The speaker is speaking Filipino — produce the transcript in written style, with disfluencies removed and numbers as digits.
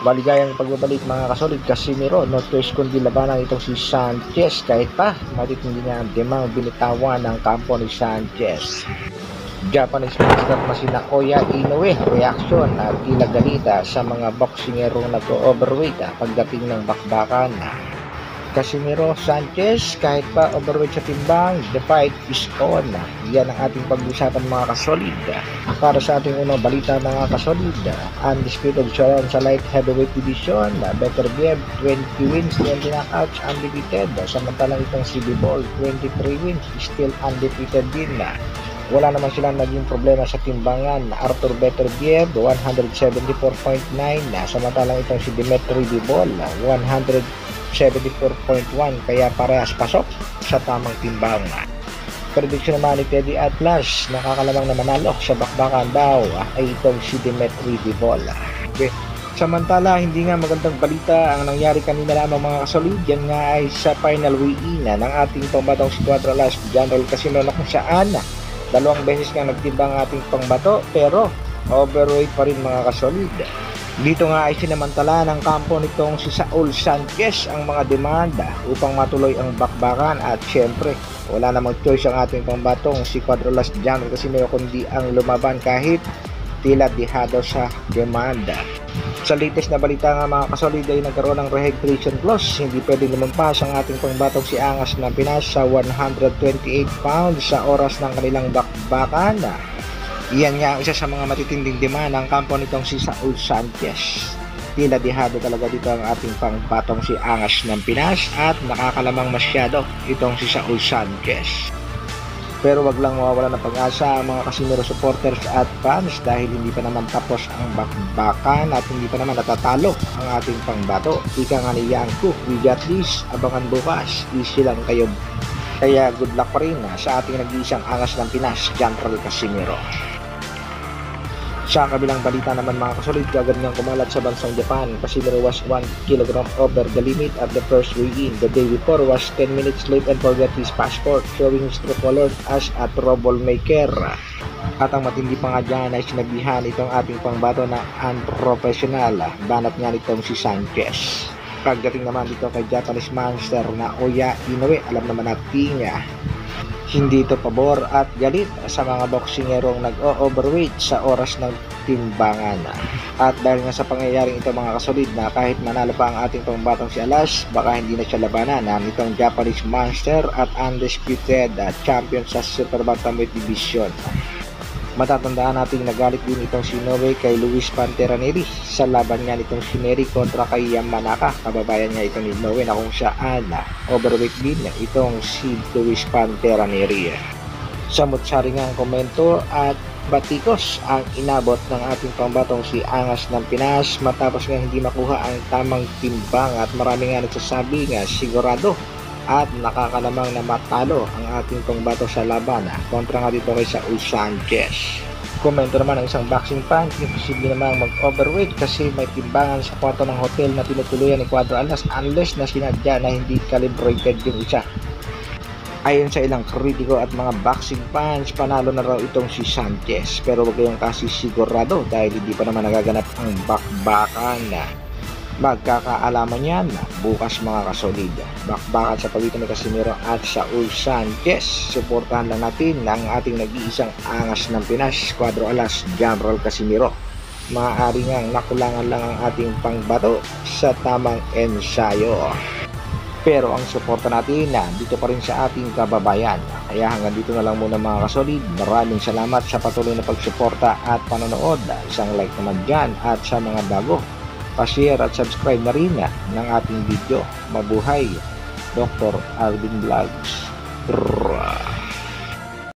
Maligayang pagbabalik mga kasolid, Casimiro no choice kundi labanan itong si Sanchez kahit pa matitindi nga ang demang binitawan ng kampo ni Sanchez. Japanese master na sina Oya Inoue reaksyon at tila galita sa mga boksingerong nag-overweight pagdating ng bakbakan. Casimiro Sanchez, kahit pa overweight sa timbang, the fight is on. Yan ang ating pag-usapan mga kasolid. Para sa ating unang balita mga kasolid, undisputed siya sa light heavyweight division. Better Biev, 20 wins, 20 knockouts, undefeated. Samantalang itong si Bivol, 23 wins, still undefeated din. Wala naman silang naging problema sa timbangan. Arthur Beterbiev 174.9, samantalang itong si Dimitri Bivol 174.1, kaya parehas pasok sa tamang timbangan. Prediction naman ni Teddy Atlas, nakakalamang na manalo sa bakbakan daw ay itong si Dimitri Bivol. Samantala, hindi nga magandang balita ang nangyari kanina lamang mga kasolid. Yan nga ay sa final weigh-in ng ating pambatong si Cuadra-Las General Casino na kung saan dalawang beses nga nagtimbang ating pangbato pero overweight pa rin mga kasolid. Dito nga ay sinamantala ng kampo nitong si Saul Sanchez ang mga demanda upang matuloy ang bakbakan at syempre wala namang choice ang ating pangbatong si Cuadra-Las General Casino kundi ang lumaban kahit tila dihado sa demanda. Sa latest na balita nga mga kasolid ay nagkaroon ng rehydration clause. Hindi pwedeng lumampas ang ating pangbatong si Angas ng Pinas sa 128 pounds sa oras ng kanilang bakbakan. Iyan nga isa sa mga matitinding demanda ng kampo nitong si Saul Sanchez. Tila dihado talaga dito ang ating pangbatong si Angas ng Pinas at nakakalamang masyado itong si Saul Sanchez. Pero wag lang mawawala ng pag-asa ang mga Casimiro supporters at fans dahil hindi pa naman tapos ang bakbakan at hindi pa naman natatalo ang ating pangbato. Ika nga ni Yanko, we got this, abangan bukas, easy lang kayo. Kaya good luck pa rin sa ating nag-iisang Angas ng Pinas, General Casimiro. Sa kabilang balita naman mga kasolid, gaganang kumalat sa bansang Japan. Casimiro was 1 kg over the limit at the first weigh-in. The day before was 10 minutes late and forgot his passport, showing his true colors as a troublemaker. At ang matindi pa nga dyan ay sinabihan itong ating pangbato na unprofessional. Banat nga nitong si Sanchez. Pagdating naman dito kay Japanese monster na Oya Inoue, alam naman natin hindi ito pabor at galit sa mga boksingerong nag-overweight sa oras ng timbangan. At dahil nga sa pangyayaring ito mga kasolid na kahit manalo pa ang ating pangbatong si Alas, baka hindi na siya labanan ng itong Japanese monster at undisputed champion sa Super Bantamweight Division. Matatandaan natin nagalit din itong si Inoue kay Luis Pantera Neri sa laban nga nitong si Neri kontra kay Yamanaka, kababayan nga itong Inoue na kung saan overweight din itong si Luis Pantera Neri. Samut-sari nga ang komento at batikos ang inabot ng ating pambatong si Angas ng Pinas matapos nga hindi makuha ang tamang timbang at marami nga nagsasabi nga sigurado at nakakalamang na matalo ang ating pangbato sa laban kontra nga dito kay Saul Sanchez. Komento naman ng isang boxing fan, imposible namang mag-overweight kasi may timbangan sa kwarto ng hotel na tinutuluyan ni Cuadra-Alas unless na sinadya na hindi calibrated yung isa. Ayon sa ilang kritiko at mga boxing fans, panalo na raw itong si Sanchez pero wag kayong kasi sigurado dahil hindi pa naman nagaganap ang bakbakan. Magkakaalaman yan bukas mga kasolid. Bakbakan sa pagitan ni Casimiro at Saul Sanchez. Suportahan lang natin ang ating nag-iisang Angas ng Pinas, Cuadra-Alas General Casimiro. Maaari ngang nakulangan lang ang ating pangbato sa tamang ensayo. Pero ang suporta natin dito pa rin sa ating kababayan. Kaya hanggang dito na lang muna mga kasolid. Maraming salamat sa patuloy na pagsuporta at panonood. Isang like naman dyan at sa mga bago, pa-share at subscribe na rin ng ating video. Mabuhay, Dr. Alvin Vlogs.